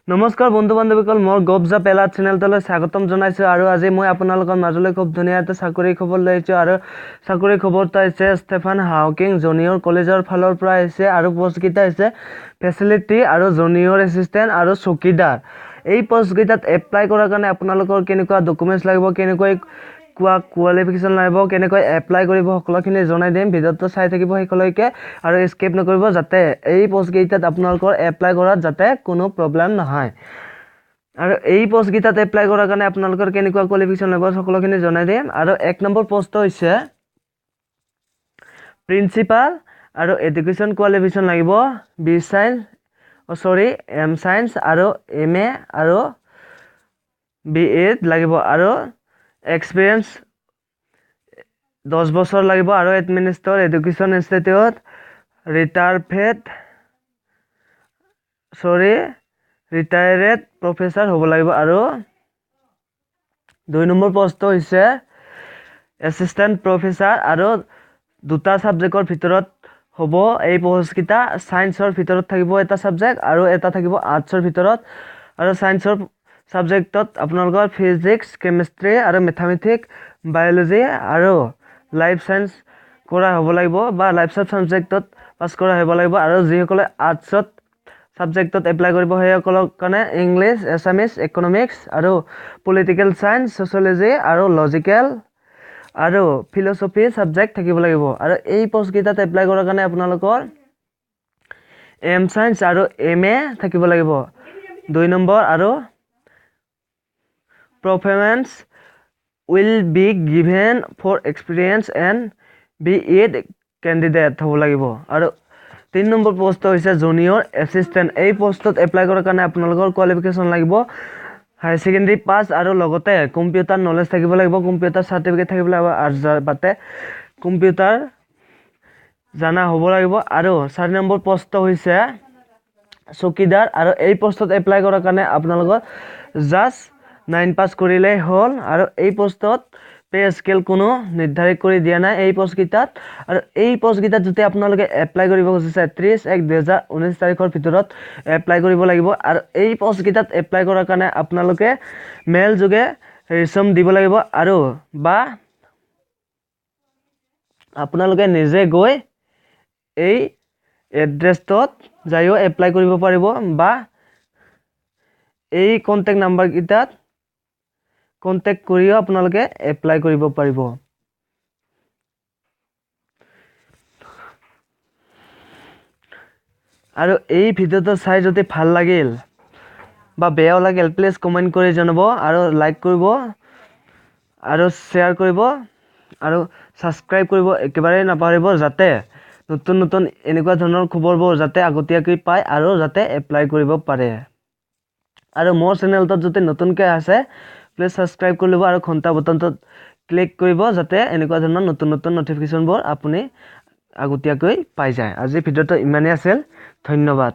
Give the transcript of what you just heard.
নমস্কাৰ বন্ধু বান্ধৱীসকল, মোৰ গবজা পেলা চেনেলটোলৈ স্বাগতম জনাইছোঁ। আৰু আজি মই আপোনালোকৰ মাজলৈ খুব ধুনীয়া এটা চাকৰি খবৰ লৈ আহিছোঁ। আৰু চাকৰি খবৰটো আহিছে ষ্টেফান হাউকিং জুনিয়ৰ কলেজৰ ফালৰ পৰা আহিছে। আৰু পোষ্টকেইটা হৈছে ফেচিলিটি আৰু জুনিয়ৰ এছিষ্টেণ্ট আৰু চকীদাৰ। এই পোষ্টকেইটাত এপ্লাই কৰাৰ কাৰণে আপোনালোকৰ কেনেকুৱা ডকুমেণ্টছ লাগিব, কেনেকৈ কোৱালিফিকেশ্যন লাগিব, কেনেকৈ এপ্লাই কৰিব, সকলোখিনি জনাই দিম। ভিডিঅ'টো চাই থাকিব শেষলৈকে আৰু স্কিপ নকৰিব, যাতে এই পোষ্টকেইটাত আপোনালোকৰ এপ্লাই কৰাত যাতে কোনো প্ৰব্লেম নহয়। আৰু এই পোষ্টকেইটাত এপ্লাই কৰাৰ কাৰণে আপোনালোকৰ কেনেকুৱা কোৱালিফিকেশ্যন লাগিব সকলোখিনি জনাই দিম। আৰু 1 নম্বৰ পোষ্ট হৈছে প্ৰিন্সিপাল আৰু এডুকেশ্যন কোৱালিফিকেশ্যন লাগিব এম চাইন্স আৰু MA আৰু BA লাগিব। আৰু এক্সপিৰিয়েঞ্চ 10 বছৰ লাগিব। আৰু administrator education institute retired professor হ'ব লাগিব। আৰু 2 নম্বৰ পোষ্টটো হৈছে এছিষ্টেণ্ট প্ৰফেচাৰ আৰু 2টা ছাবজেক্টৰ ভিতৰত হ'ব এই পোষ্টকেইটা। ছায়েন্সৰ ভিতৰত থাকিব এটা ছাবজেক্ট আৰু এটা থাকিব আৰ্টছৰ ভিতৰত। আৰু ছায়েন্সৰ ছাবজেক্টত আপোনালোকৰ ফিজিক্স, কেমেষ্ট্ৰি আৰু মেথামেটিক্স, বায়'লজি আৰু লাইফ ছায়েন্স কৰা হ'ব লাগিব, বা লাইফ ছায়েন্স ছাবজেক্টত পাছ কৰা হ'ব লাগিব। আৰু যিসকলে আৰ্টছত ছাবজেক্টত এপ্লাই কৰিব সেইসকলৰ কাৰণে ইংলিছ, এছামিছ, ইকনমিক্স আৰু পলিটিকেল ছায়েন্স, ছ'চিয়লজি আৰু লজিকেল আৰু ফিল'চফি ছাবজেক্ট থাকিব লাগিব। আৰু এই পোষ্টকেইটাত এপ্লাই কৰাৰ কাৰণে আপোনালোকৰ এম চাইন্স আৰু MA থাকিব লাগিব 2 নম্বৰ। আৰু performance will be given for experience and BEd candidate হ'ব লাগিব। আৰু 3 নম্বৰ পোষ্ট হৈছে জুনিয়ৰ এছিষ্টেণ্ট। এই পোষ্টত এপ্লাই কৰাৰ কাৰণে আপোনালোকৰ কোৱালিফিকেশ্যন লাগিব হায়াৰ ছেকেণ্ডেৰী পাছ আৰু লগতে কম্পিউটাৰ নলেজ থাকিব লাগিব, কম্পিউটাৰ চাৰ্টিফিকেট থাকিব লাগিব, আৰু যাতে কম্পিউটাৰ জানা হ'ব লাগিব। আৰু 4 নম্বৰ পোষ্ট হৈছে চকীদাৰ। আৰু এই পোষ্টত এপ্লাই কৰাৰ কাৰণে আপোনালোকৰ জাষ্ট 9 পাছ কৰিলেই হ'ল। আৰু এই পোষ্টত পে স্কেল কোনো নিৰ্ধাৰিত কৰি দিয়া নাই এই পোষ্টকেইটাত। আৰু এই পোষ্টকেইটাত যদি আপোনালোকে এপ্লাই কৰিব খুজিছে 30/1/2019 তাৰিখৰ ভিতৰত এপ্লাই কৰিব লাগিব। আৰু এই পোষ্টকেইটাত এপ্লাই কৰাৰ কাৰণে আপোনালোকে মেইল যোগে ৰিচিউম দিব লাগিব, আৰু বা আপোনালোকে নিজে গৈ এই এড্ৰেছটোত যায়ো এপ্লাই কৰিব পাৰিব, বা এই কণ্টেক্ট নাম্বাৰকেইটাত কণ্টেক্ট কৰিও আপোনালোকে এপ্লাই কৰিব পাৰিব। আৰু এই ভিডিঅ'টো চাই যদি ভাল লাগিল বা বেয়াও লাগিল, প্লিজ কমেণ্ট কৰি জনাব, আৰু লাইক কৰিব আৰু শ্বেয়াৰ কৰিব আৰু ছাবস্ক্ৰাইব কৰিব একেবাৰে নাপাহৰিব, যাতে নতুন নতুন এনেকুৱা ধৰণৰ খবৰবোৰ যাতে আগতীয়াকৈ পায় আৰু যাতে এপ্লাই কৰিব পাৰে। আৰু মোৰ চেনেলটোত যদি নতুনকৈ আছে প্লিজ ছাবস্ক্ৰাইব কৰি ল'ব আৰু ঘণ্টা বটনটোত ক্লিক কৰিব, যাতে এনেকুৱা ধৰণৰ নতুন নতুন নটিফিকেশ্যনবোৰ আপুনি আগতীয়াকৈ পাই যায়। আজি ভিডিঅ'টো ইমানেই আছিল, ধন্যবাদ।